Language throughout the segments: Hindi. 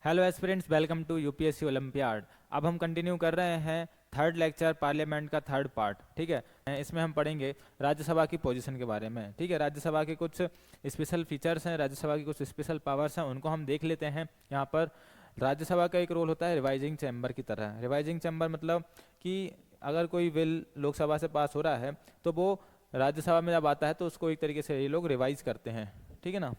Hello aspirants, welcome to UPSC olympiad. अब हम कंटिन्यू कर रहे हैं थर्ड लेक्चर पार्लियामेंट का थर्ड पार्ट। ठीक है, इसमें हम पढ़ेंगे राज्यसभा की पोजीशन के बारे में। ठीक है, राज्यसभा के कुछ स्पेशल फीचर्स हैं, राज्यसभा की कुछ स्पेशल पावर्स हैं, उनको हम देख लेते हैं। यहाँ पर राज्यसभा का एक रोल होता है रिवाइजिंग चैम्बर की तरह। रिवाइजिंग चैम्बर मतलब कि अगर कोई बिल लोकसभा से पास हो रहा है तो वो राज्यसभा में जब आता है तो उसको एक तरीके से ये लोग रिवाइज करते हैं। ठीक है ना,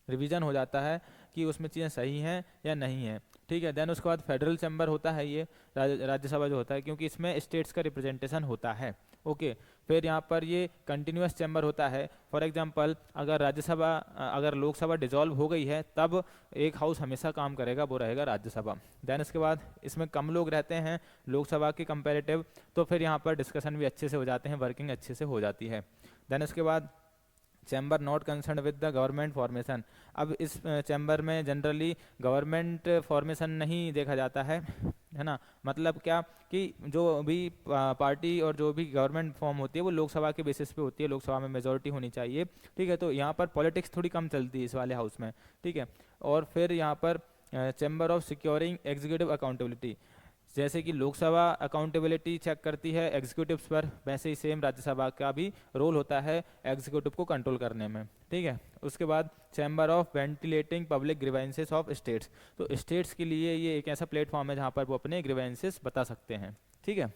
रिवीजन हो जाता है कि उसमें चीज़ें सही हैं या नहीं है। ठीक है, देन उसके बाद फेडरल चैम्बर होता है ये राज्यसभा जो होता है, क्योंकि इसमें स्टेट्स का रिप्रेजेंटेशन होता है। ओके, फिर यहाँ पर ये कंटिन्यूस चैम्बर होता है। फॉर एग्जांपल अगर लोकसभा डिसॉल्व हो गई है तब एक हाउस हमेशा काम करेगा, वो रहेगा राज्यसभा। देन उसके बाद इसमें कम लोग रहते हैं लोकसभा के कंपेरेटिव, तो फिर यहाँ पर डिस्कशन भी अच्छे से हो जाते हैं, वर्किंग अच्छे से हो जाती है। देन उसके बाद chamber not concern with the government formation. अब इस चैम्बर में जनरली गवर्नमेंट फॉर्मेशन नहीं देखा जाता है ना। मतलब क्या कि जो भी पार्टी और जो भी गवर्नमेंट फॉर्म होती है वो लोकसभा के बेसिस पे होती है, लोकसभा में मेजोरिटी होनी चाहिए। ठीक है, तो यहाँ पर पॉलिटिक्स थोड़ी कम चलती है इस वाले हाउस में। ठीक है, और फिर यहाँ पर chamber of securing executive accountability. जैसे कि लोकसभा अकाउंटेबिलिटी चेक करती है एग्जीक्यूटिव्स पर, वैसे ही सेम राज्यसभा का भी रोल होता है एग्जीक्यूटिव को कंट्रोल करने में। ठीक है, उसके बाद chamber of ventilating public grievances of states. तो स्टेट्स के लिए ये एक ऐसा प्लेटफॉर्म है जहाँ पर वो अपने ग्रीवेंसेस बता सकते हैं। ठीक है,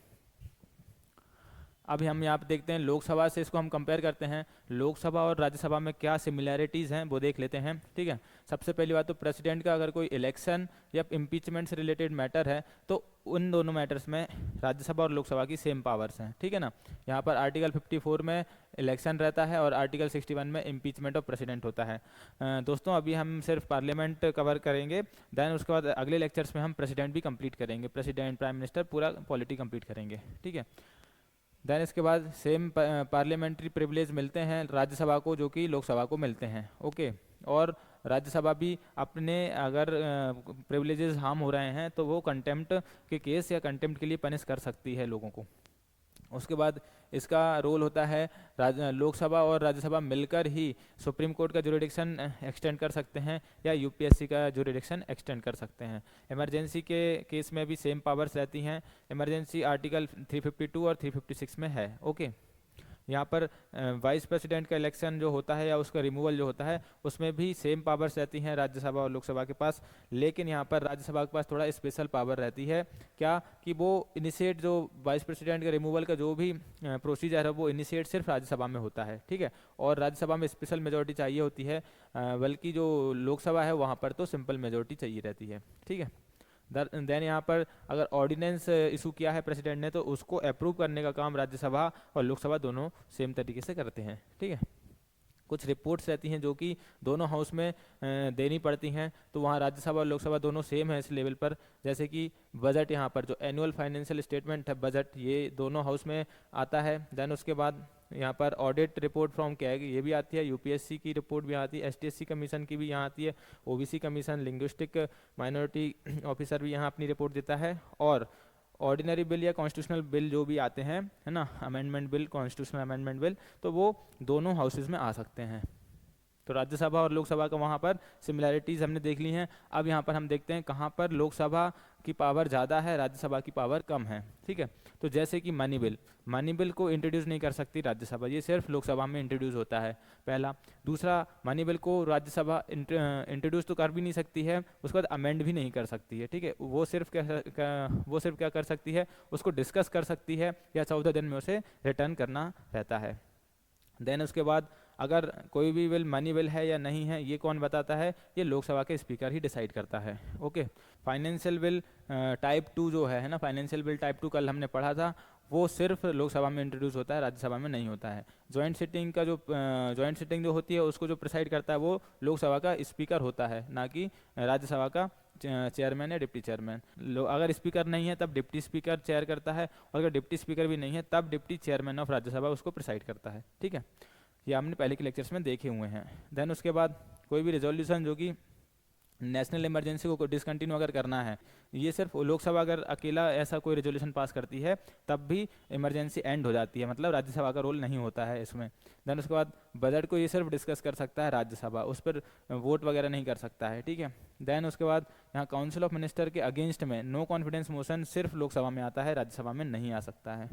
अभी हम यहाँ पे देखते हैं लोकसभा से इसको हम कंपेयर करते हैं, लोकसभा और राज्यसभा में क्या सिमिलैरिटीज़ हैं वो देख लेते हैं। ठीक है, सबसे पहली बात तो प्रेसिडेंट का अगर कोई इलेक्शन या इम्पीचमेंट से रिलेटेड मैटर है तो उन दोनों मैटर्स में राज्यसभा और लोकसभा की सेम पावर्स हैं। ठीक है ना, यहाँ पर आर्टिकल 54 में इलेक्शन रहता है और आर्टिकल 61 में इम्पीचमेंट ऑफ प्रेसिडेंट होता है। दोस्तों अभी हम सिर्फ पार्लियामेंट कवर करेंगे, देन उसके बाद अगले लेक्चर्स में हम प्रेसिडेंट भी कंप्लीट करेंगे, प्रेसिडेंट प्राइम मिनिस्टर पूरा पॉलिटी कंप्लीट करेंगे। ठीक है, देन इसके बाद सेम पार्लियामेंट्री प्रिविलेज मिलते हैं राज्यसभा को जो कि लोकसभा को मिलते हैं। ओके, और राज्यसभा भी अपने अगर प्रिविलेजेस हार्म हो रहे हैं तो वो कंटेम्प्ट के केस या कंटेम्प्ट के लिए पनिश कर सकती है लोगों को। उसके बाद इसका रोल होता है लोकसभा और राज्यसभा मिलकर ही सुप्रीम कोर्ट का जुरिडिक्शन एक्सटेंड कर सकते हैं या यूपीएससी का जुरिडिक्शन एक्सटेंड कर सकते हैं। इमरजेंसी के केस में भी सेम पावर्स रहती हैं। इमरजेंसी आर्टिकल 352 और 356 में है। ओके, यहाँ पर वाइस प्रेसिडेंट का इलेक्शन जो होता है या उसका रिमूवल जो होता है उसमें भी सेम पावर्स रहती हैं राज्यसभा और लोकसभा के पास, लेकिन यहाँ पर राज्यसभा के पास थोड़ा स्पेशल पावर रहती है। क्या कि वो इनिशिएट जो वाइस प्रेसिडेंट के रिमूवल का जो भी प्रोसीजर है वो इनिशिएट सिर्फ राज्यसभा में होता है। ठीक है, और राज्यसभा में स्पेशल मेजोरिटी चाहिए होती है, बल्कि जो लोकसभा है वहाँ पर तो सिंपल मेजोरिटी चाहिए रहती है। ठीक है, देन यहाँ पर अगर ऑर्डिनेंस इशू किया है प्रेसिडेंट ने तो उसको अप्रूव करने का काम राज्यसभा और लोकसभा दोनों सेम तरीके से करते हैं। ठीक है, कुछ रिपोर्ट्स रहती हैं जो कि दोनों हाउस में देनी पड़ती हैं, तो वहाँ राज्यसभा और लोकसभा दोनों सेम है इस लेवल पर। जैसे कि बजट, यहाँ पर जो एनुअल फाइनेंशियल स्टेटमेंट है बजट, ये दोनों हाउस में आता है। देन उसके बाद यहाँ पर ऑडिट रिपोर्ट फ्रॉम कैग ये भी आती है, यूपीएससी की रिपोर्ट भी आती है, एसटीएससी कमीशन की भी यहाँ आती है, OBC commission, linguistic minority officer भी यहाँ अपनी रिपोर्ट देता है। और ऑर्डिनरी बिल या कॉन्स्टिट्यूशनल बिल जो भी आते हैं है ना, amendment bill, constitutional amendment bill, तो वो दोनों हाउसेज में आ सकते हैं। तो राज्यसभा और लोकसभा का वहाँ पर सिमिलैरिटीज़ हमने देख ली हैं। अब यहाँ पर हम देखते हैं कहाँ पर लोकसभा की पावर ज़्यादा है, राज्यसभा की पावर कम है। ठीक है, तो जैसे कि मनी बिल को इंट्रोड्यूस नहीं कर सकती राज्यसभा, ये सिर्फ लोकसभा में इंट्रोड्यूस होता है, पहला। दूसरा, मनी बिल को राज्यसभा इंट्रोड्यूस तो कर भी नहीं सकती है, उसके बाद अमेंड भी नहीं कर सकती है। ठीक है, वो सिर्फ क्या कर सकती है, उसको डिस्कस कर सकती है या 14 दिन में उसे रिटर्न करना रहता है। देन उसके बाद अगर कोई भी बिल मनी बिल है या नहीं है ये कौन बताता है, ये लोकसभा के स्पीकर ही डिसाइड करता है। ओके, फाइनेंशियल बिल टाइप 2 जो है ना, फाइनेंशियल बिल टाइप 2 कल हमने पढ़ा था, वो सिर्फ लोकसभा में इंट्रोड्यूस होता है, राज्यसभा में नहीं होता है। जॉइंट सिटिंग जो होती है उसको जो प्रिसाइड करता है वो लोकसभा का स्पीकर होता है, ना कि राज्यसभा का चेयरमैन या डिप्टी चेयरमैन। अगर स्पीकर नहीं है तब डिप्टी स्पीकर चेयर करता है, और अगर डिप्टी स्पीकर भी नहीं है तब डिप्टी चेयरमैन ऑफ राज्यसभा उसको प्रिसाइड करता है। ठीक है, ये हमने पहले के लेक्चर्स में देखे हुए हैं। देन उसके बाद कोई भी रिजोल्यूशन जो कि नेशनल इमरजेंसी को डिसकंटिन्यू अगर करना है, ये सिर्फ लोकसभा अगर अकेला ऐसा कोई रेजोल्यूशन पास करती है तब भी इमरजेंसी एंड हो जाती है, मतलब राज्यसभा का रोल नहीं होता है इसमें। देन उसके बाद बजट को ये सिर्फ डिस्कस कर सकता है राज्यसभा, उस पर वोट वगैरह नहीं कर सकता है, ठीक है। देन उसके बाद यहाँ काउंसिल ऑफ मिनिस्टर के अगेंस्ट में नो कॉन्फिडेंस मोशन सिर्फ लोकसभा में आता है, राज्यसभा में नहीं आ सकता है,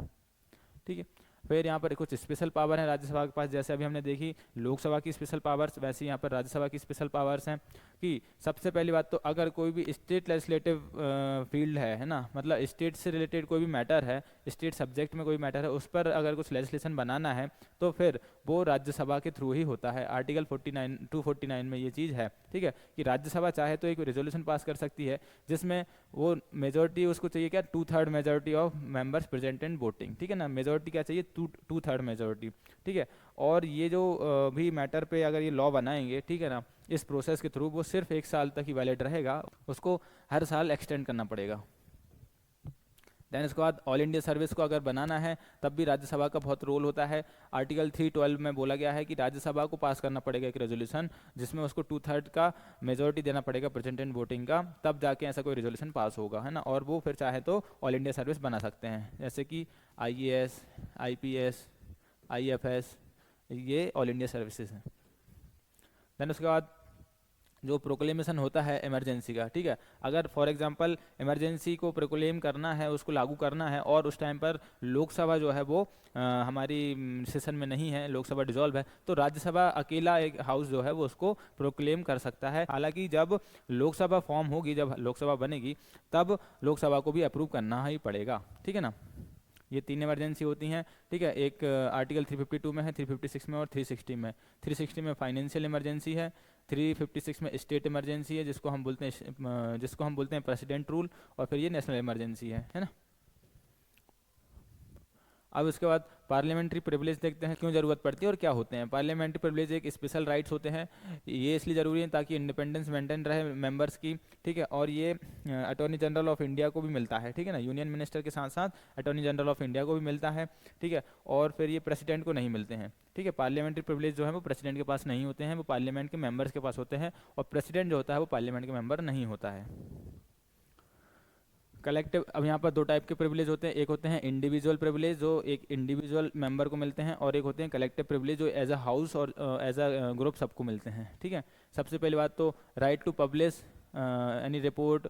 ठीक है। फिर यहाँ पर कुछ स्पेशल पावर है राज्यसभा के पास, जैसे अभी हमने देखी लोकसभा की स्पेशल पावर्स, वैसे यहाँ पर राज्यसभा की स्पेशल पावर्स हैं कि सबसे पहली बात तो अगर कोई भी स्टेट लेजिस्लेटिव फील्ड है ना, मतलब स्टेट से रिलेटेड कोई भी मैटर है, स्टेट सब्जेक्ट में कोई मैटर है, उस पर अगर कुछ लेजिस्लेशन बनाना है तो फिर वो राज्यसभा के थ्रू ही होता है। आर्टिकल 249 में ये चीज़ है, ठीक है, कि राज्यसभा चाहे तो एक रेजोल्यूशन पास कर सकती है जिसमें वो मेजोरिटी उसको चाहिए क्या, 2/3 majority of members present and voting, ठीक है ना, मेजोरिटी क्या चाहिए, 2/3 मेजोरिटी, ठीक है। और ये जो भी मैटर पे अगर ये लॉ बनाएंगे, ठीक है ना, इस प्रोसेस के थ्रू वो सिर्फ 1 साल तक ही वैलिड रहेगा, उसको हर साल एक्सटेंड करना पड़ेगा। देन उसके बाद ऑल इंडिया सर्विस को अगर बनाना है तब भी राज्यसभा का बहुत रोल होता है। आर्टिकल 312 में बोला गया है कि राज्यसभा को पास करना पड़ेगा एक रेजोल्यूशन जिसमें उसको 2/3 का मेजोरिटी देना पड़ेगा प्रेजेंट एंड वोटिंग का, तब जाके ऐसा कोई रेजोल्यूशन पास होगा, है ना। और वो फिर चाहे तो ऑल इंडिया सर्विस बना सकते हैं, जैसे कि IAS, IPS, IFS, ये ऑल इंडिया सर्विसेज हैं। देन उसके बाद जो प्रोक्लेमेशन होता है इमरजेंसी का, ठीक है, अगर फॉर एग्जांपल इमरजेंसी को प्रोक्लेम करना है, उसको लागू करना है और उस टाइम पर लोकसभा जो है वो हमारी सेशन में नहीं है, लोकसभा डिसॉल्व है, तो राज्यसभा अकेला एक हाउस जो है वो उसको प्रोक्लेम कर सकता है। हालांकि जब लोकसभा फॉर्म होगी, जब लोकसभा बनेगी, तब लोकसभा को भी अप्रूव करना ही पड़ेगा, ठीक है ना। ये 3 इमरजेंसी होती हैं, ठीक है। एक आर्टिकल 352 में है, 356 में और 360 में। 360 में फाइनेंशियल इमरजेंसी है, 356 में स्टेट इमरजेंसी है जिसको हम बोलते हैं प्रेसिडेंट रूल, और फिर ये नेशनल इमरजेंसी है ना। अब इसके बाद पार्लियामेंट्री प्रिविलेज देखते हैं क्यों ज़रूरत पड़ती है और क्या होते हैं। पार्लियामेंट्री प्रिविलेज एक स्पेशल राइट्स होते हैं, ये इसलिए ज़रूरी है ताकि इंडिपेंडेंस मेंटेन रहे मेंबर्स की, ठीक है। और ये अटॉर्नी जनरल ऑफ इंडिया को भी मिलता है, ठीक है ना, यूनियन मिनिस्टर के साथ साथ अटॉर्नी जनरल ऑफ इंडिया को भी मिलता है, ठीक है। और फिर ये प्रेसिडेंट को नहीं मिलते हैं, ठीक है। पार्लियामेंट्री प्रिविलेज जो है वो प्रेसिडेंट के पास नहीं होते हैं, वो पार्लियामेंट के मेंबर्स के पास होते हैं, और प्रेसिडेंट जो होता है वो पार्लियामेंट के मेंबर नहीं होता है। कलेक्टिव, अब यहाँ पर 2 टाइप के प्रिविलेज होते हैं, एक होते हैं इंडिविजुअल प्रिविलेज जो एक इंडिविजुअल मेंबर को मिलते हैं, और एक होते हैं कलेक्टिव प्रिविलेज जो एज अ हाउस और एज अ ग्रुप सबको मिलते हैं, ठीक है। सबसे पहली बात तो right to publish any report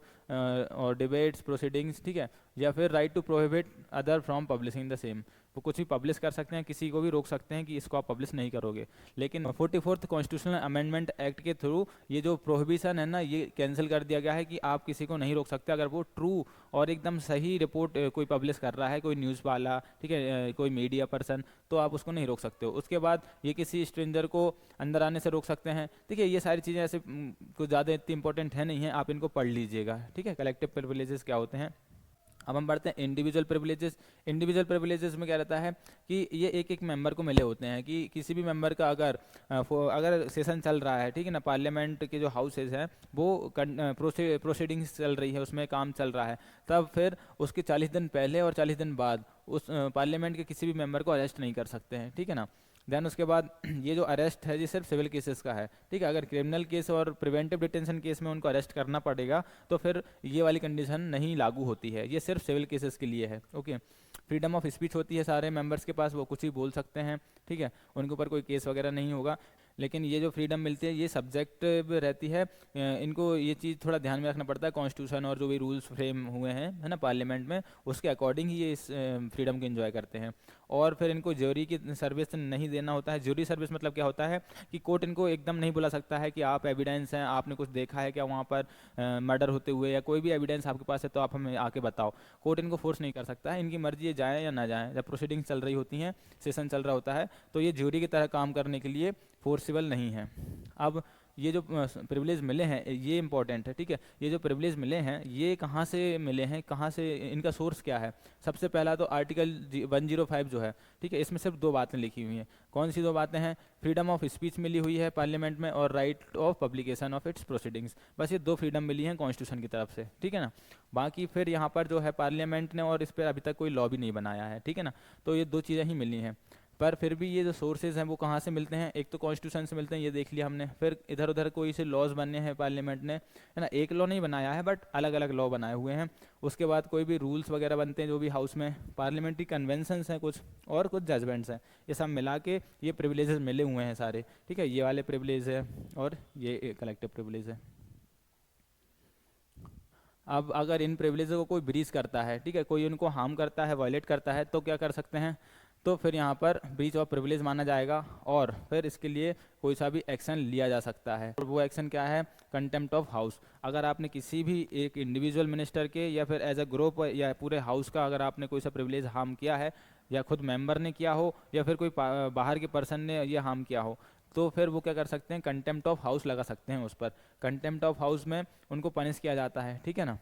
और डिबेट्स प्रोसीडिंग्स, ठीक है, या फिर right to prohibit other from publishing the same, वो कुछ भी पब्लिश कर सकते हैं, किसी को भी रोक सकते हैं कि इसको आप पब्लिश नहीं करोगे। लेकिन 44th कॉन्स्टिट्यूशनल अमेंडमेंट एक्ट के थ्रू ये जो प्रोहिबिशन है ना, ये कैंसिल कर दिया गया है कि आप किसी को नहीं रोक सकते अगर वो ट्रू और एकदम सही रिपोर्ट कोई पब्लिश कर रहा है, कोई न्यूज़ वाला, ठीक है, कोई मीडिया पर्सन, तो आप उसको नहीं रोक सकते हो। उसके बाद ये किसी स्ट्रेंजर को अंदर आने से रोक सकते हैं, ठीक है। ये सारी चीज़ें ऐसे कुछ ज़्यादा इतनी इंपॉर्टेंट है नहीं है, आप इनको पढ़ लीजिएगा, ठीक है, कलेक्टिव प्रिविलेजेस क्या होते हैं। अब हम बढ़ते हैं इंडिविजुअल प्रिविलेजेस। इंडिविजुअल प्रिविलेजेस में क्या रहता है कि ये एक एक मेंबर को मिले होते हैं, कि किसी भी मेंबर का अगर सेशन चल रहा है, ठीक है ना, पार्लियामेंट के जो हाउसेज हैं वो प्रोसीडिंग्स चल रही है, उसमें काम चल रहा है, तब फिर उसके 40 दिन पहले और 40 दिन बाद उस पार्लियामेंट के किसी भी मेंबर को अरेस्ट नहीं कर सकते हैं, ठीक है ना। देन उसके बाद ये जो अरेस्ट है ये सिर्फ सिविल केसेस का है, ठीक है। अगर क्रिमिनल केस और प्रिवेंटिव डिटेंशन केस में उनको अरेस्ट करना पड़ेगा तो फिर ये वाली कंडीशन नहीं लागू होती है, ये सिर्फ सिविल केसेस के लिए है, ओके। फ्रीडम ऑफ स्पीच होती है सारे मेंबर्स के पास, वो कुछ भी बोल सकते हैं, ठीक है, उनके ऊपर कोई केस वगैरह नहीं होगा। लेकिन ये जो फ्रीडम मिलती है ये सब्जेक्ट रहती है, इनको ये चीज़ थोड़ा ध्यान में रखना पड़ता है, कॉन्स्टिट्यूशन और जो भी रूल्स फ्रेम हुए हैं, है ना, पार्लियामेंट में, उसके अकॉर्डिंग ही ये इस फ्रीडम को एंजॉय करते हैं। और फिर इनको ज्यूरी की सर्विस नहीं देना होता है। ज्यूरी सर्विस मतलब क्या होता है कि कोर्ट इनको एकदम नहीं बुला सकता है कि आप एविडेंस हैं, आपने कुछ देखा है क्या वहाँ पर मर्डर होते हुए, या कोई भी एविडेंस आपके पास है तो आप हमें आके बताओ। कोर्ट इनको फोर्स नहीं कर सकता है, इनकी मर्जी है जाए या ना जाए। जब प्रोसीडिंग्स चल रही होती हैं, सेशन चल रहा होता है, तो ये ज्यूरी की तरह काम करने के लिए फोर्सिबल नहीं है। अब ये जो प्रिविलेज मिले हैं ये इंपॉर्टेंट है, ठीक है। ये जो प्रिविलेज मिले हैं ये कहाँ से मिले हैं, कहाँ से, इनका सोर्स क्या है। सबसे पहला तो आर्टिकल 105 जो है, ठीक है, इसमें सिर्फ 2 बातें लिखी हुई हैं। कौन सी 2 बातें हैं? फ्रीडम ऑफ स्पीच मिली हुई है पार्लियामेंट में, और right of publication of its proceedings. बस ये 2 फ्रीडम मिली हैं कॉन्स्टिट्यूशन की तरफ से, ठीक है ना। बाकी फिर यहाँ पर जो है पार्लियामेंट ने और इस पर अभी तक कोई लॉ भी नहीं बनाया है, ठीक है ना। तो ये 2 चीज़ें ही मिली हैं। पर फिर भी ये जो सोर्सेज हैं वो कहाँ से मिलते हैं, एक तो कॉन्स्टिट्यूशन से मिलते हैं, ये देख लिया हमने। फिर इधर उधर कोई से लॉज बनने हैं पार्लियामेंट ने, है ना, एक लॉ नहीं बनाया है बट अलग अलग लॉ बनाए हुए हैं। उसके बाद कोई भी रूल्स वगैरह बनते हैं जो भी हाउस में, पार्लियामेंट्री कन्वेंशंस हैं कुछ, और कुछ जजमेंट्स हैं, ये सब मिला के ये प्रिविलेजेस मिले हुए हैं सारे, ठीक है। ये वाले प्रिविलेज है और ये कलेक्टिव प्रिविलेज है। अब अगर इन प्रिविलेज को कोई ब्रीच करता है, ठीक है, कोई उनको हार्म करता है, वायलेट करता है, तो क्या कर सकते हैं, तो फिर यहाँ पर ब्रीच ऑफ प्रिविलेज माना जाएगा और फिर इसके लिए कोई सा भी एक्शन लिया जा सकता है। और वो एक्शन क्या है, कंटेम्प्ट ऑफ हाउस। अगर आपने किसी भी एक इंडिविजुअल मिनिस्टर के या फिर एज अ ग्रुप या पूरे हाउस का अगर आपने कोई सा प्रिविलेज हार्म किया है, या खुद मेंबर ने किया हो या फिर कोई बाहर के पर्सन ने ये हार्म किया हो, तो फिर वो क्या कर सकते हैं, कंटेम्प्ट ऑफ हाउस लगा सकते हैं उस पर। कंटेम्प्ट ऑफ हाउस में उनको पनिश किया जाता है, ठीक है ना।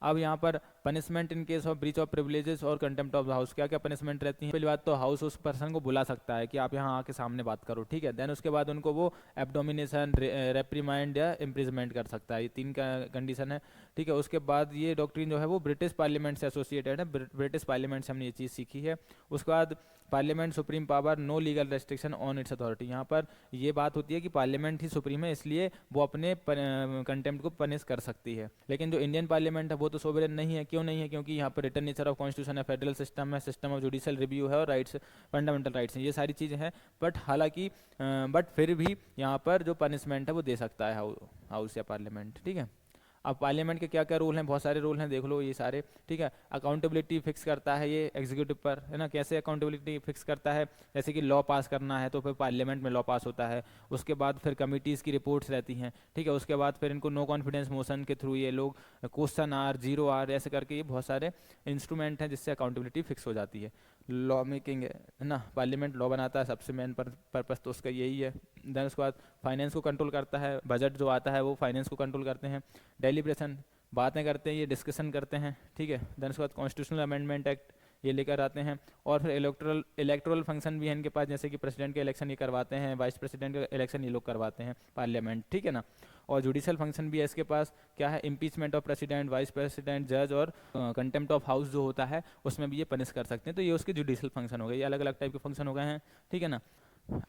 अब यहाँ पर punishment in case of breach of privileges और कंटेम्प्ट ऑफ द हाउस, क्या क्या पनिशमेंट रहती है। पहली बात तो हाउस उस पर्सन को बुला सकता है कि आप यहाँ आके सामने बात करो, ठीक है। देन उसके बाद उनको वो एब्डोमिनेशन, रेप्रीमाइंड या इम्प्रिजमेंट कर सकता है, ये 3 का कंडीशन है, ठीक है। उसके बाद ये डॉक्ट्रिन जो है वो ब्रिटिश पार्लियामेंट से एसोसिएटेड है, ब्रिटिश पार्लियामेंट से हमने ये चीज़ सीखी है। उसके बाद parliament supreme power, no legal restriction on its authority. यहाँ पर ये बात होती है कि पार्लियामेंट ही सुप्रीम है, इसलिए वो अपने कंटेम्प्ट को पनिश कर सकती है। लेकिन जो इंडियन पार्लियामेंट है वो तो सोवरेन नहीं है। क्यों नहीं है, क्योंकि यहाँ पर रिटर्न नेचर ऑफ कॉन्स्टिट्यूशन है, फेडरल सिस्टम है, सिस्टम ऑफ जुडिशियल रिव्यू है और राइट्स, फंडामेंटल राइट्स हैं, ये सारी चीज़ें हैं। बट हालांकि बट फिर भी यहाँ पर जो पनिशमेंट है वो दे सकता है हाउस या पार्लियामेंट, ठीक है। अब पार्लियामेंट के क्या क्या रूल हैं, बहुत सारे रूल हैं, देख लो ये सारे, ठीक है। अकाउंटेबिलिटी फिक्स करता है ये एग्जीक्यूटिव पर, है ना। कैसे अकाउंटेबिलिटी फिक्स करता है, जैसे कि लॉ पास करना है तो फिर पार्लियामेंट में लॉ पास होता है। उसके बाद फिर कमिटीज़ की रिपोर्ट्स रहती हैं, ठीक है। उसके बाद फिर इनको नो कॉन्फिडेंस मोशन के थ्रू ये लोग क्वेश्चन आर, 0 आर ऐसे करके ये बहुत सारे इंस्ट्रूमेंट हैं जिससे अकाउंटेबिलिटी फिक्स हो जाती है। लॉ मेकिंग है ना, पार्लियामेंट लॉ बनाता है, सबसे मेन पर्पस तो उसका यही है। देन उसके बाद फाइनेंस को कंट्रोल करता है, बजट जो आता है वो फाइनेंस को कंट्रोल करते हैं। डेलिब्रेशन, बातें करते हैं, ये डिस्कशन करते हैं, ठीक है। देन उसके बाद कॉन्स्टिट्यूशनल अमेंडमेंट एक्ट ये लेकर आते हैं। और फिर इलेक्टोरल फंक्शन भी है इनके पास, जैसे कि प्रेसिडेंट के इलेक्शन ये करवाते हैं, वाइस प्रेसिडेंट का इलेक्शन ये लोग करवाते हैं पार्लियामेंट, ठीक है ना। और जुडिशियल फंक्शन भी है इसके पास, क्या है, impeachment of president, vice president, जज, और कंटेम्प्ट ऑफ हाउस जो होता है उसमें भी ये पनिश कर सकते हैं। तो ये उसके जुडिशियल फंक्शन हो गए, ये अलग अलग टाइप के फंक्शन हो गए हैं, ठीक है ना।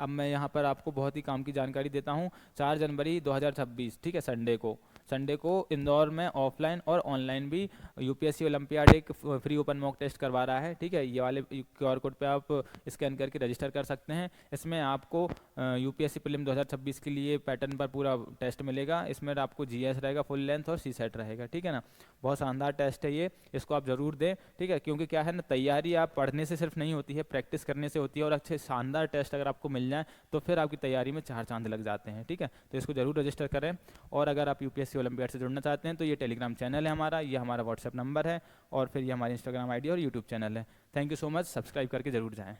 अब मैं यहाँ पर आपको बहुत ही काम की जानकारी देता हूँ। 4 जनवरी 2026, ठीक है, संडे को इंदौर में ऑफलाइन और ऑनलाइन भी यूपीएससी ओलंपियाड एक फ्री ओपन मॉक टेस्ट करवा रहा है, ठीक है। ये वाले QR कोड पे आप स्कैन करके रजिस्टर कर सकते हैं। इसमें आपको यूपीएससी प्रीलिम 2026 के लिए पैटर्न पर पूरा टेस्ट मिलेगा। इसमें आपको जीएस रहेगा फुल लेंथ और सीसेट रहेगा, ठीक है ना। बहुत शानदार टेस्ट है ये, इसको आप ज़रूर दें, ठीक है। क्योंकि क्या है ना, तैयारी आप पढ़ने से सिर्फ नहीं होती है, प्रैक्टिस करने से होती है। और अच्छे शानदार टेस्ट अगर आपको मिल जाए तो फिर आपकी तैयारी में 4 चांद लग जाते हैं, ठीक है। तो इसको जरूर रजिस्टर करें। और अगर आप यूपीएससी ओलंपियाड से जुड़ना चाहते हैं तो ये टेलीग्राम चैनल है हमारा, ये हमारा व्हाट्सएप नंबर है, और फिर ये हमारी इंस्टाग्राम आईडी और यूट्यूब चैनल है। Thank you so much, subscribe करके जरूर जाएँ।